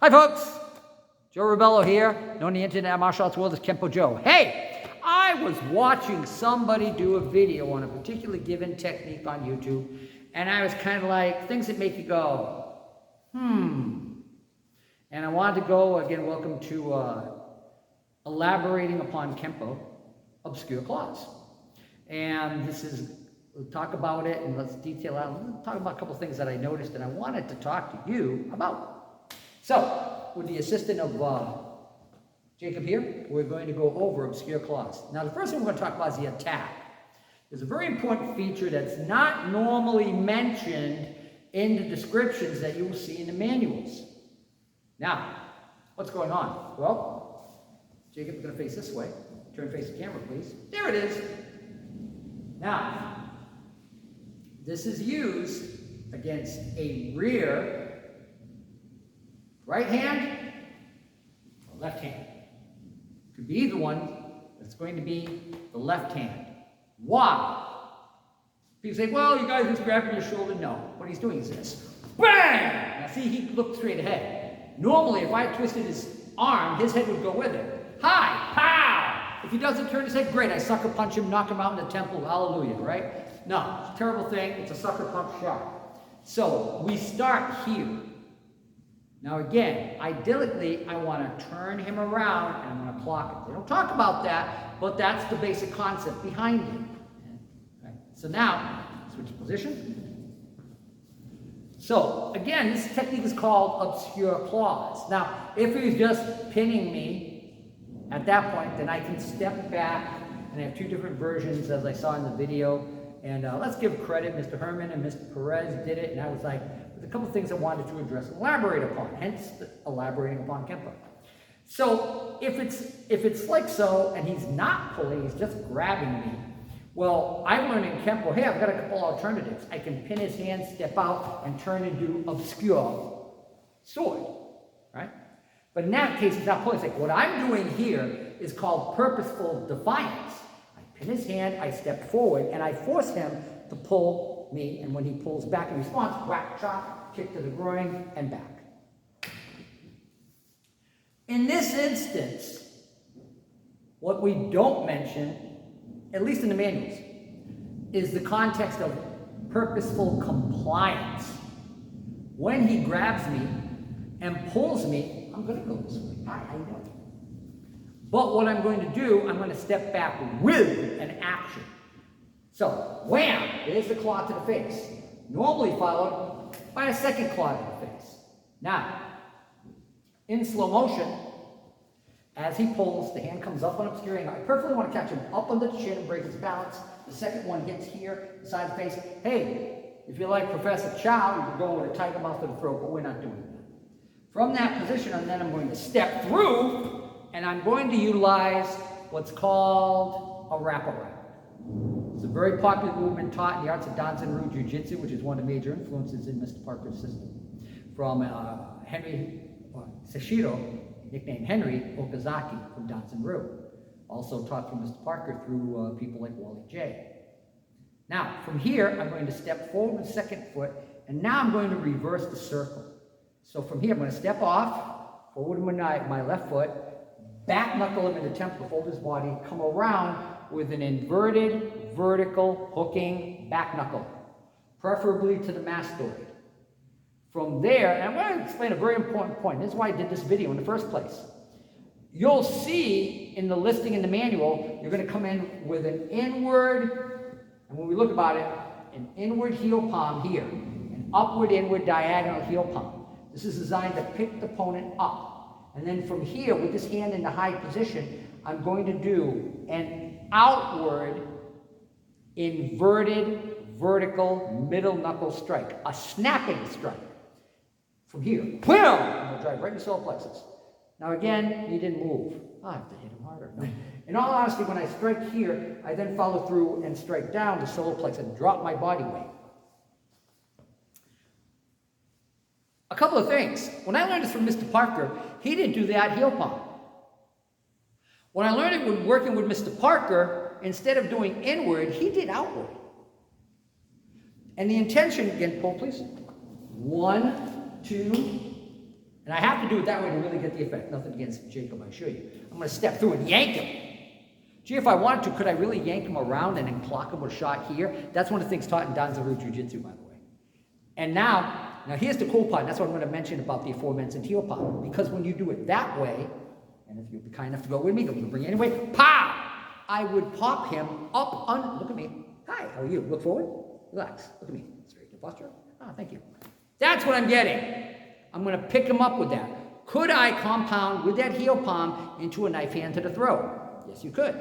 Hi folks, Joe Rebelo here, known in the internet martial arts world as Kenpojoe. Hey, I was watching somebody do a video on a particularly given technique on YouTube, and I was kind of like, things that make you go, And I wanted to go, again, welcome to elaborating upon Kenpo, obscure claws. And this is, we'll talk about it and let's detail out, let's talk about a couple things that I noticed and I wanted to talk to you about. So, with the assistant of Jacob here, we're going to go over obscure claws. Now, the first thing we're going to talk about is the attack. There's a very important feature that's not normally mentioned in the descriptions that you will see in the manuals. Now, what's going on? Well, Jacob's going to face this way. Turn and face the camera, please. There it is. Now, this is used against a rear right hand or left hand. Could be either one, but it's going to be the left hand. Why? People say, well, you guys just grabbing your shoulder. No. What he's doing is this. Bang! Now see, he looked straight ahead. Normally, if I twisted his arm, his head would go with it. Hi! Pow! If he doesn't turn his head, great. I sucker punch him, knock him out in the temple. Hallelujah, right? No. It's a terrible thing. It's a sucker punch shot. So, we start here. Now again, idyllically, I want to turn him around and I'm going to clock it. They don't talk about that, but that's the basic concept behind it. Right. So now, switch position. So again, this technique is called obscure claws. Now, if he's just pinning me at that point, then I can step back, and I have two different versions as I saw in the video. And let's give credit, Mr. Herman and Mr. Perez did it, and I was like, there's a couple things I wanted to address and elaborate upon, hence elaborating upon Kenpo. So if it's like so, and he's not pulling, he's just grabbing me, well, I learned in Kenpo, hey, I've got a couple alternatives. I can pin his hand, step out, and turn and do obscure sword, right? But in that case, he's not pulling. It's like, what I'm doing here is called purposeful defiance. In his hand, I step forward, and I force him to pull me, and when he pulls back in response, whack, chop, kick to the groin, and back. In this instance, what we don't mention, at least in the manuals, is the context of purposeful compliance. When he grabs me and pulls me, I'm going to go this way. Hi, how you doing? But what I'm going to do, I'm going to step back with an action. So, wham! There's the claw to the face. Normally followed by a second claw to the face. Now, in slow motion, as he pulls, the hand comes up on obscure angle. I perfectly want to catch him up on the chin and break his balance. The second one hits here, the side of the face. Hey, if you're like Professor Chow, you can go with a tiger mouth to the throat, but we're not doing that. From that position, and then I'm going to step through, and I'm going to utilize what's called a wraparound. It's a very popular movement taught in the arts of Danzan-ryu Jiu-Jitsu, which is one of the major influences in Mr. Parker's system. From Henry Sashiro, nicknamed Henry Okazaki, from Danzan-ryu. Also taught from Mr. Parker through people like Wally J. Now, from here, I'm going to step forward with the second foot, and now I'm going to reverse the circle. So from here, I'm going to step off, forward with my left foot, back knuckle him in the temple, hold his body, come around with an inverted, vertical, hooking back knuckle, preferably to the mastoid. From there, and I'm going to explain a very important point. This is why I did this video in the first place. You'll see in the listing in the manual, you're going to come in with an inward, and when we look about it, an inward heel palm here, an upward, inward, diagonal heel palm. This is designed to pick the opponent up. And then from here, with this hand in the high position, I'm going to do an outward, inverted, vertical, middle knuckle strike. A snapping strike. From here, boom! I'm going to drive right in the solar plexus. Now again, he didn't move. Oh, I have to hit him harder. No. In all honesty, when I strike here, I then follow through and strike down the solar plexus and drop my body weight. A couple of things. When I learned this from Mr. Parker, he didn't do that heel palm. When I learned it when working with Mr. Parker, instead of doing inward, he did outward. And the intention, again, pull please. 1, 2, And I have to do it that way to really get the effect. Nothing against Jacob, I assure you. I'm going to step through and yank him. Gee, if I wanted to, could I really yank him around and then clock him with a shot here? That's one of the things taught in Danzaru Jiu-Jitsu, by the way. And now here's the cool part. That's what I'm going to mention about the aforementioned heel pop. Because when you do it that way, and if you'd be kind enough to go with me, I'm going to bring you anyway, pow! I would pop him up on, look at me. Hi, how are you? Look forward. Relax. Look at me. Straighten your posture. Ah, thank you. That's what I'm getting. I'm going to pick him up with that. Could I compound with that heel palm into a knife hand to the throat? Yes, you could.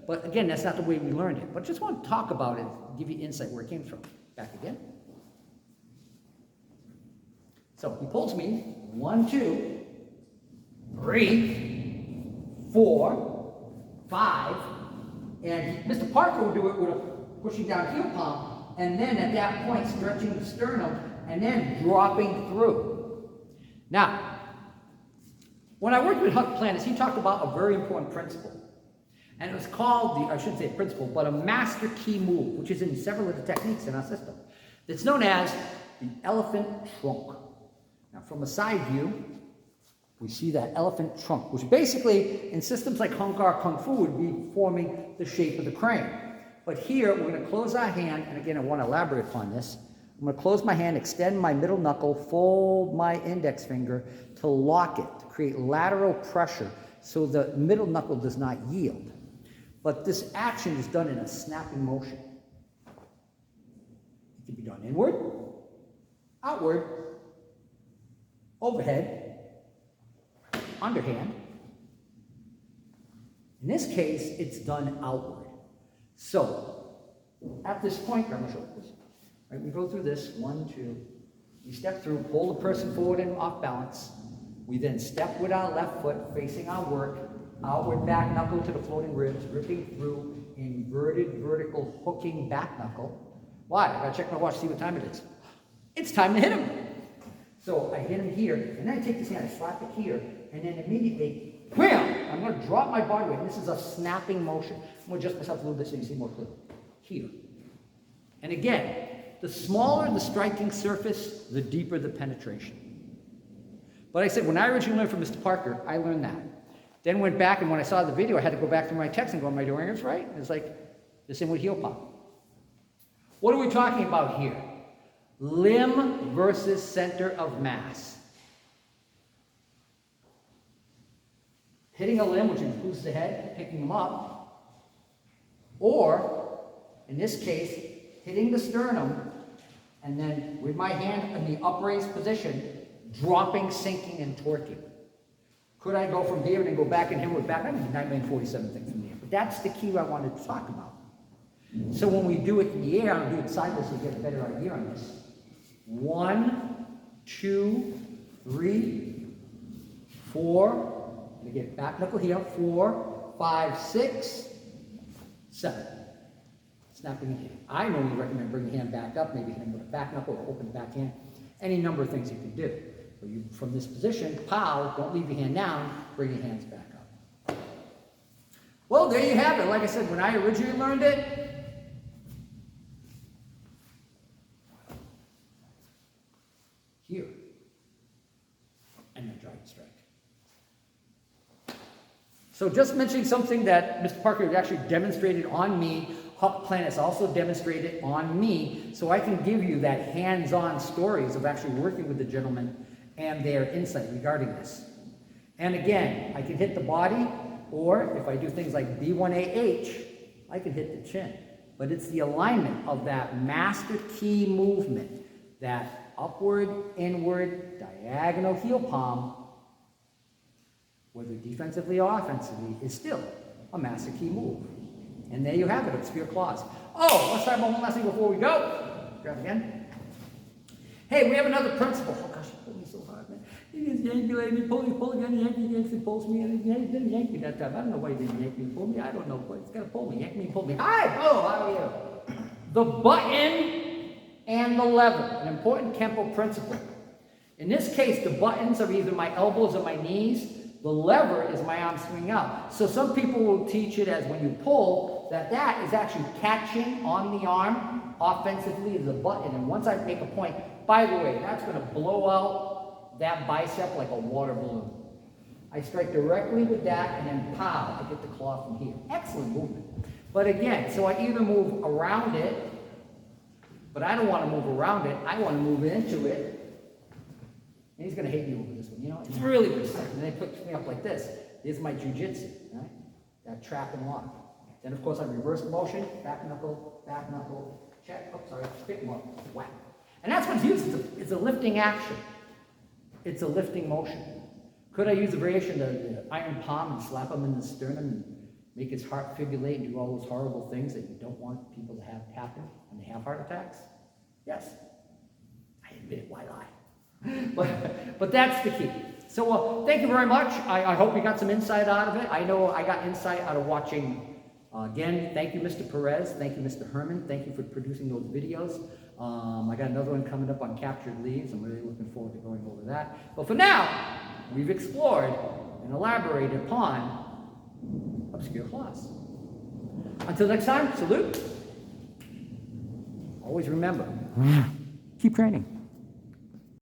But again, that's not the way we learned it. But just want to talk about it, give you insight where it came from. Back again. So he pulls me. 1, 2, 3, 4, 5. And Mr. Parker would do it with a pushing down heel palm. And then at that point, stretching the sternum and then dropping through. Now, when I worked with Huck Plannas, he talked about a very important principle. And it was called, I shouldn't say principle, but a master key move, which is in several of the techniques in our system. It's known as the elephant trunk. Now, from a side view, we see that elephant trunk, which basically, in systems like Hung Gar Kung Fu, would be forming the shape of the crane. But here, we're going to close our hand, and again, I want to elaborate upon this. I'm going to close my hand, extend my middle knuckle, fold my index finger to lock it, to create lateral pressure so the middle knuckle does not yield. But this action is done in a snapping motion. It can be done inward, outward, overhead, underhand. In this case, it's done outward. So, at this point, grab my shoulders. Right, we go through this, 1, 2. We step through, pull the person forward and off balance. We then step with our left foot facing our work, outward back knuckle to the floating ribs, ripping through, inverted vertical hooking back knuckle. Why? I gotta check my watch, see what time it is. It's time to hit him. So I hit him here, and then I take this hand, I slap it here, and then immediately, wham! I'm gonna drop my body weight. This is a snapping motion. I'm gonna adjust myself a little bit so you see more clearly. Here. And again, the smaller the striking surface, the deeper the penetration. But I said, when I originally learned from Mr. Parker, I learned that. Then went back, and when I saw the video, I had to go back through my text and go, am I doing this right? It's like the same with heel pop. What are we talking about here? Limb versus center of mass. Hitting a limb, which includes the head, picking them up, or, in this case, hitting the sternum, and then with my hand in the upraised position, dropping, sinking, and torquing. Could I go from here and then go back and hammer back? I mean, 947 things from there. But that's the key I wanted to talk about. So when we do it in the air, I'll do it sideways so you get a better idea on this. 1, 2, 3, 4. And again, back knuckle here. 4, 5, 6, 7. Snapping the hand. I normally recommend bringing the hand back up, maybe hit him with a back knuckle or open the back hand. Any number of things you can do. But you, from this position, pow, don't leave your hand down, bring your hands back up. Well, there you have it. Like I said, when I originally learned it, here, and then try to strike. So just mentioning something that Mr. Parker actually demonstrated on me, Huck Plannas also demonstrated on me, so I can give you that hands-on stories of actually working with the gentleman and their insight regarding this. And again, I can hit the body, or if I do things like B1AH, I can hit the chin. But it's the alignment of that master key movement, that upward, inward, diagonal heel palm, whether defensively or offensively, is still a master key move. And there you have it, obscure claws. Oh, let's talk about one last thing before we go. Grab it again. Hey, we have another principle. Oh gosh, he pulled me so hard, man. He just yanked me, like, he pull again, yanks, he pulls me, and he didn't yank me that time. I don't know why he didn't yank me and pull me. I don't know, but he's got to pull me, yank me and pull me. Hi, oh, how are you? The button and the lever, an important Kenpo principle. In this case, the buttons are either my elbows or my knees. The lever is my arm swinging out. So some people will teach it as when you pull, that is actually catching on the arm offensively as a button. And once I make a point, by the way, that's going to blow out that bicep like a water balloon. I strike directly with that, and then pow, I get the claw from here. Excellent movement. But again, so I either move around it, but I don't want to move around it, I want to move into it. And he's going to hate me over this one, you know? It's really good stuff. And then he picks me up like this. Here's my jujitsu, right? That trap and lock. Then, of course, I reverse motion, back knuckle, check, oh, sorry, pick him up, whack. And that's what's used. It's a lifting action. It's a lifting motion. Could I use a variation of the iron palm and slap him in the sternum and make his heart fibrillate and do all those horrible things that you don't want people to have happen when they have heart attacks? Yes. I admit it, why lie? But that's the key. So thank you very much. I hope you got some insight out of it. I know I got insight out of watching. Again, thank you, Mr. Perez. Thank you, Mr. Herman. Thank you for producing those videos. I got another one coming up on captured leaves. I'm really looking forward to going over that. But for now, we've explored and elaborated upon obscure claws. Until next time, salute. Always remember, keep training.